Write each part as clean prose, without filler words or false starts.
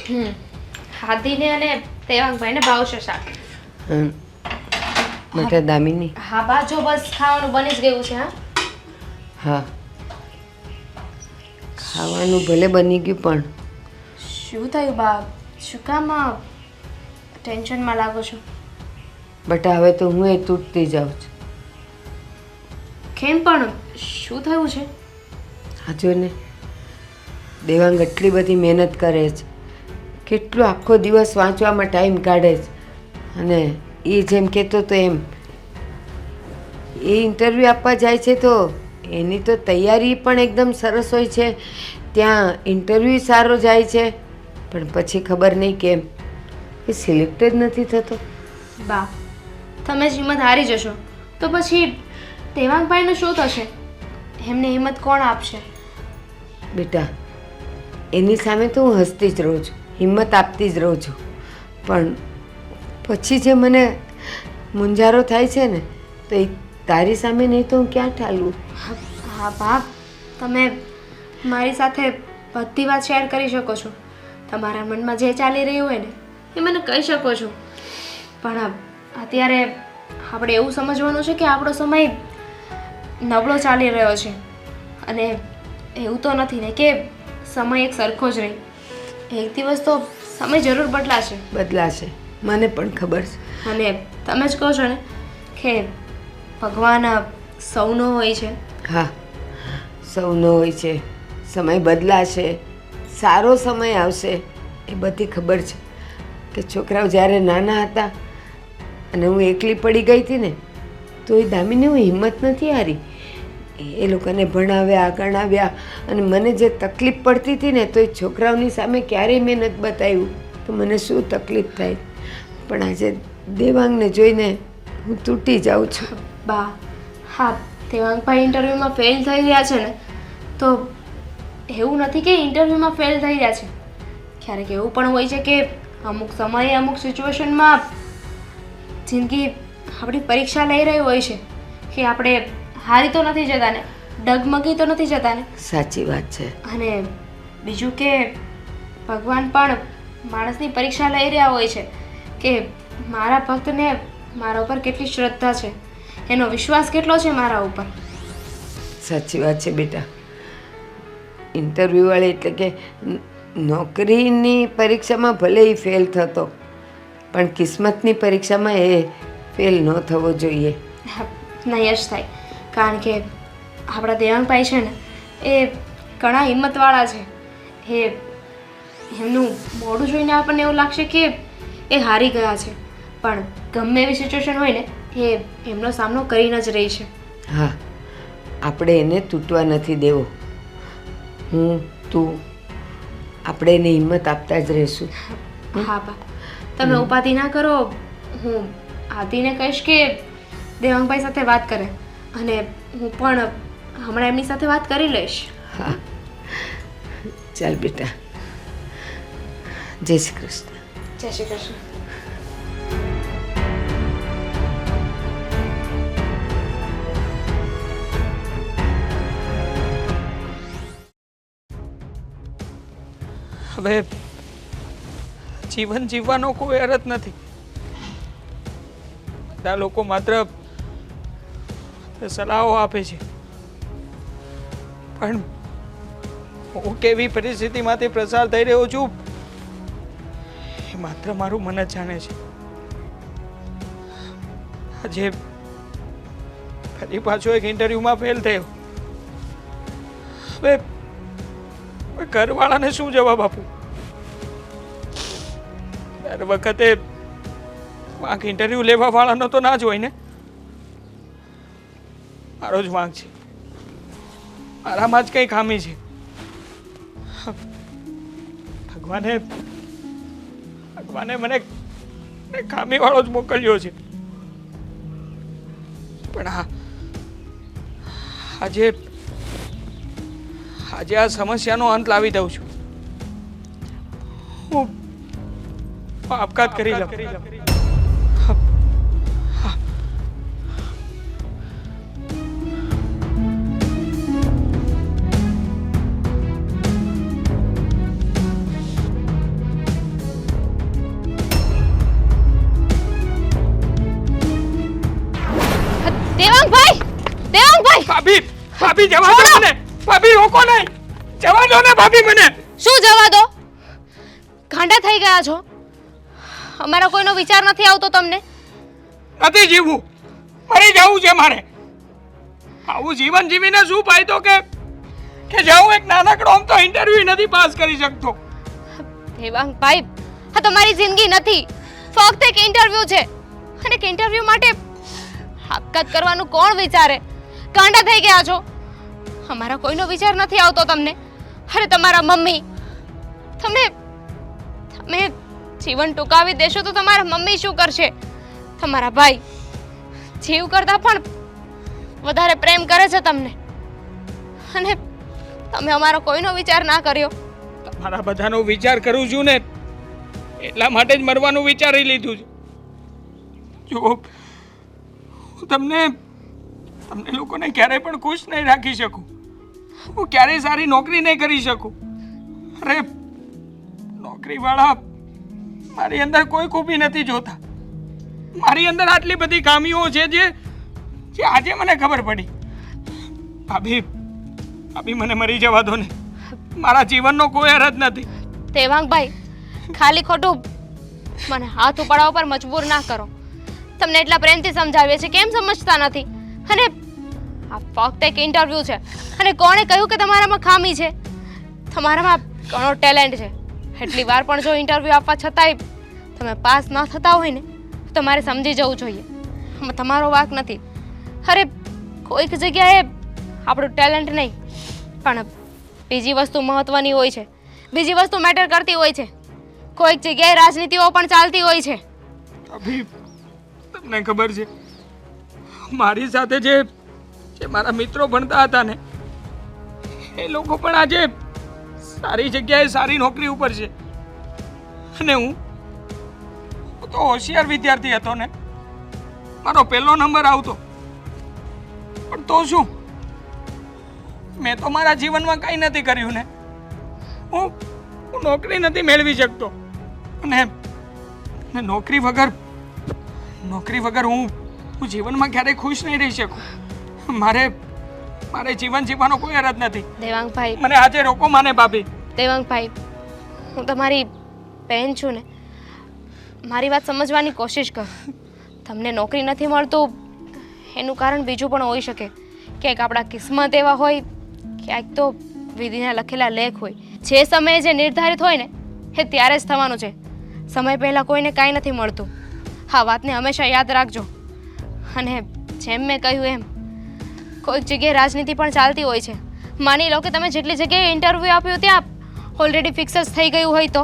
હમ હાદીને અને તેવાંગભાઈને ભાવશે શાક. હમ. બેટા દામિની. હા બા, જો બસ ખાવાનું બની જ ગયું છે. હા હા, ખાવાનું ભલે બની ગયું પણ શું થયું બા? શું કામ ટેન્શનમાં લાગો છો? બેટા હવે તો હું એ તૂટતી જાઉં છું. કેમ પણ? શું થયું છે? હા જો ને, દેવાંગ એટલી બધી મહેનત કરે છે, કેટલો આખો દિવસ વાંચવામાં ટાઈમ કાઢે છે, અને એ જેમ કહેતો તો એમ એ ઇન્ટરવ્યૂ આપવા જાય છે તો એની તો તૈયારી પણ એકદમ સરસ હોય છે, ત્યાં ઇન્ટરવ્યૂ સારો જાય છે, પણ પછી ખબર નહીં કેમ એ સિલેક્ટ જ નથી થતો. બા, તમે જ હિંમત હારી જશો તો પછી દેવાંગભાઈનું શું થશે? એમને હિંમત કોણ આપશે? બેટા એની સામે તો હું હસતી જ રહું છું, હિંમત આપતી જ રહું છું, પણ પછી જે મને મૂંઝારો થાય છે ને, તો એ તારી સામે નહીં તો હું ક્યાં ઠાલવું? હા બા, તમે મારી સાથે બધી વાત શેર કરી શકો છો. તમારા મનમાં જે ચાલી રહ્યું હોય ને એ મને કહી શકો છો, પણ અત્યારે આપણે એવું સમજવાનું છે કે આપણો સમય નબળો ચાલી રહ્યો છે, અને એવું તો નથી ને કે સમય એક સરખો જ રહે. એક દિવસ તો સમય જરૂર બદલાશે. બદલાશે, મને પણ ખબર છે. અને તમે જ કહો છો ને કે ભગવાન સૌનો હોય છે. હા, સૌનો હોય છે. સમય બદલાશે, સારો સમય આવશે, એ બધી ખબર છે. કે છોકરાઓ જ્યારે નાના હતા અને હું એકલી પડી ગઈ હતી ને, તો એ દામીને હું હિંમત નથી હારી. એ લોકોને ભણાવ્યા, ગણાવ્યા, અને મને જે તકલીફ પડતી હતી ને, તો એ છોકરાઓની સામે ક્યારેય મેં નથી બતાવ્યું તો મને શું તકલીફ થાય. પણ આજે દેવાંગને જોઈને હું તૂટી જાઉં છું. બા, હા, દેવાંગભાઈ ઇન્ટરવ્યૂમાં ફેલ થઈ રહ્યા છે ને, તો એવું નથી કે ઇન્ટરવ્યૂમાં ફેલ થઈ રહ્યા છે. ક્યારેક એવું પણ હોય છે કે અમુક સમયે અમુક સિચ્યુએશનમાં જિંદગી આપણી પરીક્ષા લઈ રહી હોય છે, કે આપણે હારી તો નથી જતા ને, ડગમગી તો નથી જતા ને. સાચી વાત છે. અને બીજું કે ભગવાન પણ માણસની પરીક્ષા લઈ રહ્યા હોય છે કે મારા ભક્તને મારા ઉપર કેટલી શ્રદ્ધા છે, એનો વિશ્વાસ કેટલો છે મારા ઉપર. સાચી વાત છે બેટા. ઇન્ટરવ્યૂ વાળી એટલે કે નોકરીની પરીક્ષામાં ભલે એ ફેલ થતો, પણ કિસ્મતની પરીક્ષામાં એ ફેલ ન થવો જોઈએ. નહીં જ થાય, કારણ કે આપણા દેવાંગભાઈ છે ને એ ઘણા હિંમતવાળા છે. એમનું મોઢું જોઈને આપણને એવું લાગશે કે એ હારી ગયા છે, પણ ગમે એવી સિચ્યુએશન હોય ને એ એમનો સામનો કરીને જ રહી છે. હા, આપણે એને તૂટવા નથી દેવો. હું, તું, આપણે એને હિંમત આપતા જ રહીશું. હા બા, તમે ઉપાધિ ના કરો. હું આદિને કહીશ કે દેવાંગભાઈ સાથે વાત કરે, અને હું પણ હમણાં એમની સાથે વાત કરી લઈશ. હા, ચાલ બેટા. જય શ્રી કૃષ્ણ. જય શ્રી કૃષ્ણ. હવે જીવન જીવવાનો કોઈ અર્થ નથી. બધા લોકો માત્ર સલાહો આપે છે, પણ હું કેવી પરિસ્થિતિમાંથી પસાર થઈ રહ્યો છું એ માત્ર મારું મન જ જાણે છે. આજે ફરી પાછો એક ઇન્ટરવ્યુમાં ફેલ થયો. હવે ઘરવાળાને શું જવાબ આપું? દર વખતે વાંક ઇન્ટરવ્યુ લેવા વાળાનો તો ના જ હોય ને, મારો જ વાંક છે, મારામાં જ કંઈ ખામી છે. ભગવાને મને ખામી વાળો જ મોકલ્યો છે. પણ આજે આ સમસ્યાનો અંત લાવી દઉં છું. હું આપઘાત કરી લઉં. ભાભી ભાભી જવા દો મને, ભાભી રોકો નહીં, જવા દો ને ભાભી મને. શું જવા દો? ગાંડા થઈ ગયા છો? અમારો કોઈનો વિચાર નથી આવતો તમને? નથી જીવવું, મરી જવું છે મારે. આવું જીવન જીવીને શું ફાયદો કે જાઉં એક નાનકડો આમ તો ઇન્ટરવ્યુ નથી પાસ કરી શકતો. દેવાંગભાઈ, આ તમારી જિંદગી નથી, ફક્ત એક ઇન્ટરવ્યુ છે. અને એક ઇન્ટરવ્યુ માટે આપઘાત કરવાનું કોણ વિચારે? ગાંડા થઈ ગયા છો? અમારા કોઈનો વિચાર નથી આવતો તમને? અરે તમારા મમ્મી, તમે જીવન ટૂંકાવી દેશો તો તમારા મમ્મી શું કરશે? તમારા ભાઈ જીવ કરતા પણ વધારે પ્રેમ કરે છે તમને, અને તમે અમારો કોઈનો વિચાર ના કર્યો. તમારા બધાનો વિચાર કરું છું ને, એટલા માટે જ મરવાનું વિચારી લીધું છે. જો હું તમને લોકોને ક્યારેય પણ ખુશ નહીં રાખી શકું, હું ક્યારેય સારી નોકરી નહીં કરી શકું. અરે નોકરીવાળા મારી અંદર કોઈ ખૂબી નથી જોતા. મારી અંદર આટલી બધી ખામીઓ છે જે આજે મને ખબર પડી. ભાભી મને મરી જવા દો ને, મારા જીવનનો કોઈ અર્થ નથી. દેવાંગભાઈ, ખાલી ખોટું મને હાથ ઉપાડવા પર મજબૂર ના કરો. તમને એટલા પ્રેમથી સમજાવીએ છીએ, કેમ સમજતા નથી? અને આ ફક્ત એક ઇન્ટરવ્યુ છે, અને કોણે કહ્યું કે તમારામાં ખામી છે? તમારામાં ઘણો ટેલેન્ટ છે. એટલી વાર પણ જો ઇન્ટરવ્યુ આપવા છતાંય તમે પાસ ન થતા હોય ને, તો તમારે સમજી જવું જોઈએ આમાં તમારો વાંક નથી. અરે કોઈક જગ્યાએ આપણું ટેલેન્ટ નહીં, પણ બીજી વસ્તુ મહત્વની હોય છે, બીજી વસ્તુ મેટર કરતી હોય છે. કોઈક જગ્યાએ રાજનીતિઓ પણ ચાલતી હોય છે. અભી તમને ખબર છે, મારી સાથે જે મારા મિત્રો ભણતા હતા ને, એ લોકો પણ આજે સારી જગ્યાએ સારી નોકરી ઉપર છે. અને હું તો હોશિયાર વિદ્યાર્થી હતો ને, મારો પહેલો નંબર આવતો. પણ તો શું, મેં તો મારા જીવનમાં કંઈ નથી કર્યું ને. હું નોકરી નથી મેળવી શકતો, અને નોકરી વગર હું જીવનમાં ક્યારેય ખુશ નહીં રહી શકું. મારે જીવન જીવવાનો કોઈ અર્થ નથી. દેવાંગભાઈ, મને આજે રોકો માને ભાભી. દેવાંગભાઈ, હું તમારી બહેન છું ને, મારી વાત સમજવાની કોશિશ કર. તમને નોકરી નથી મળતું એનું કારણ બીજું પણ હોઈ શકે. ક્યાંક આપણા કિસ્મત એવા હોય, ક્યાંક તો વિધિના લખેલા લેખ હોય. જે સમયે જે નિર્ધારિત હોય ને, એ ત્યારે જ થવાનું છે. સમય પહેલાં કોઈને કાંઈ નથી મળતું. આ વાતને હંમેશા યાદ રાખજો. અને જેમ મેં કહ્યું એમ, કોઈક જગ્યાએ રાજનીતિ પણ ચાલતી હોય છે. માની લો કે તમે જેટલી જગ્યાએ ઇન્ટરવ્યૂ આપ્યું ત્યાં ઓલરેડી ફિક્સ જ થઈ ગયું હોય તો,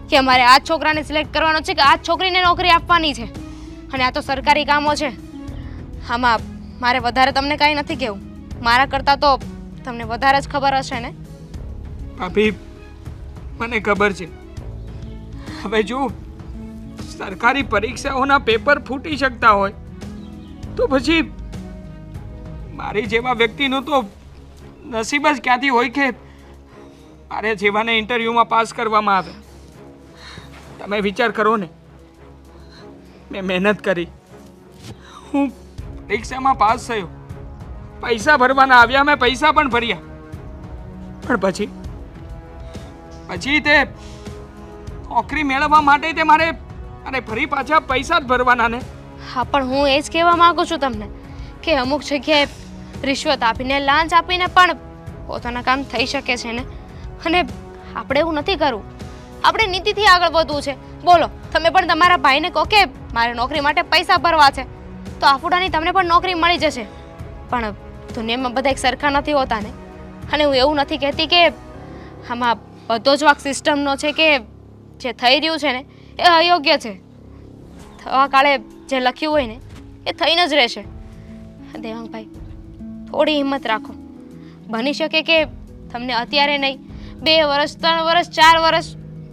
કે અમારે આ જ છોકરાને સિલેક્ટ કરવાનો છે, કે આ જ છોકરીને નોકરી આપવાની છે. અને આ તો સરકારી કામો છે, આમાં મારે વધારે તમને કાંઈ નથી કહેવું. મારા કરતાં તો તમને વધારે જ ખબર હશે ને. ભાભી મને ખબર છે. હવે જો સરકારી પરીક્ષાઓના પેપર ફૂટી શકતા હોય તો પછી મારી જેવા વ્યક્તિનું તો નસીબ જ ક્યાંથી હોય કે મારે જેવાને ઇન્ટરવ્યૂમાં પાસ કરવામાં આવે. તમે વિચાર કરો ને, મેં મહેનત કરી, હું પરીક્ષામાં પાસ થયો, પૈસા ભરવાના આવ્યા, મેં પૈસા પણ ભર્યા, પણ પછી તે નોકરી મેળવવા માટે તે મારે ફરી પાછા પૈસા જ ભરવાના ને. હા, પણ હું એ જ કહેવા માંગુ છું તમને કે અમુક જગ્યાએ રિશ્વત આપીને, લાંચ આપીને પણ પોતાના કામ થઈ શકે છે ને. અને આપણે એવું નથી કરવું, આપણે નીતિથી આગળ વધવું છે. બોલો, તમે પણ તમારા ભાઈને કહો કે મારે નોકરી માટે પૈસા ભરવા છે, તો આફુડાની તમને પણ નોકરી મળી જશે. પણ દુનિયામાં બધા એક સરખા નથી હોતા ને. અને હું એવું નથી કહેતી કે આમાં બધો જ વાંક સિસ્ટમનો છે, કે જે થઈ રહ્યું છે ને એ અયોગ્ય છે. થવા કાળે જે લખ્યું હોય ને એ થઈને જ રહેશે. દેવાંગભાઈ, થોડી હિંમત રાખો. બની શકે કે તમને અત્યારે નહીં, 2 વર્ષ, 3 વર્ષ, 4 વર્ષ,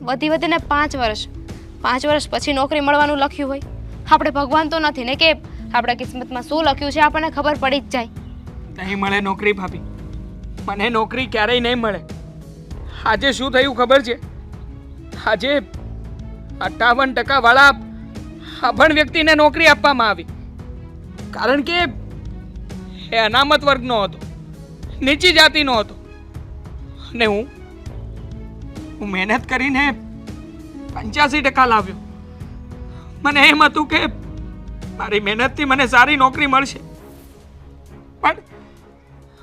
વધીને 5 વર્ષ પછી નોકરી મળવાનું લખ્યું હોય. આપણે ભગવાન તો નથી ને કે આપણા કિસ્મતમાં શું લખ્યું છે આપણને ખબર પડી જ જાય. નહીં મળે નોકરી ભાભી, મને નોકરી ક્યારેય નહીં મળે. આજે શું થયું ખબર છે? આજે 58% વાળા અભણ વ્યક્તિને નોકરી આપવામાં આવી, કારણ કે એ અનામત વર્ગનો હતો, નીચી જાતિનો હતો, અને હું મહેનત કરીને 85% લાવ્યો. મને એમ હતું કે મારી મહેનતથી મને સારી નોકરી મળશે,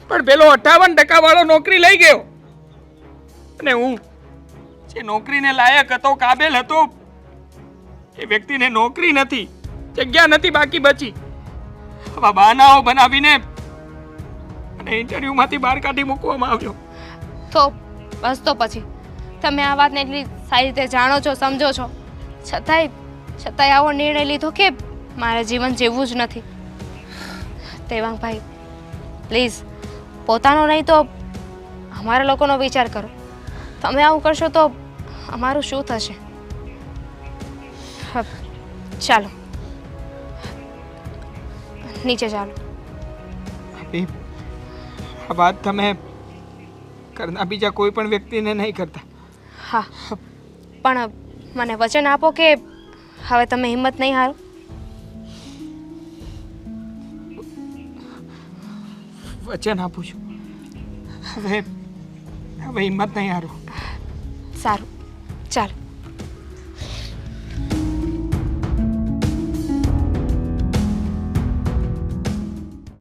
પણ પેલો 58% વાળો નોકરી લઈ ગયો, અને હું જે નોકરીને લાયક હતો, કાબેલ હતો, એ વ્યક્તિને નોકરી નથી, જગ્યા નથી બાકી બચી. આવા બહાનાઓ બનાવીને મને ઇન્ટરવ્યુમાંથી બહાર કાઢી મૂકવામાં આવ્યો. તો બસ, તો પછી તમે આ વાતને એટલી સારી રીતે જાણો છો, સમજો છો, છતાંય આવો નિર્ણય લીધો કે મારે જીવન જીવવું જ નથી. દેવાંગભાઈ, પ્લીઝ પોતાનો નહીં તો અમારા લોકોનો વિચાર કરો. તમે આવું કરશો તો અમારું શું થશે? ચાલો નીચે ચાલો. ભાભી, આ વાત તમે ઘરના બીજા કોઈ પણ વ્યક્તિને નહીં કરતા. હા, પણ મને વચન આપો કે હવે તમે હિંમત નહીં હારો. વચન આપું છું, હવે હિંમત નહીં હારું. સારું, ચાલો.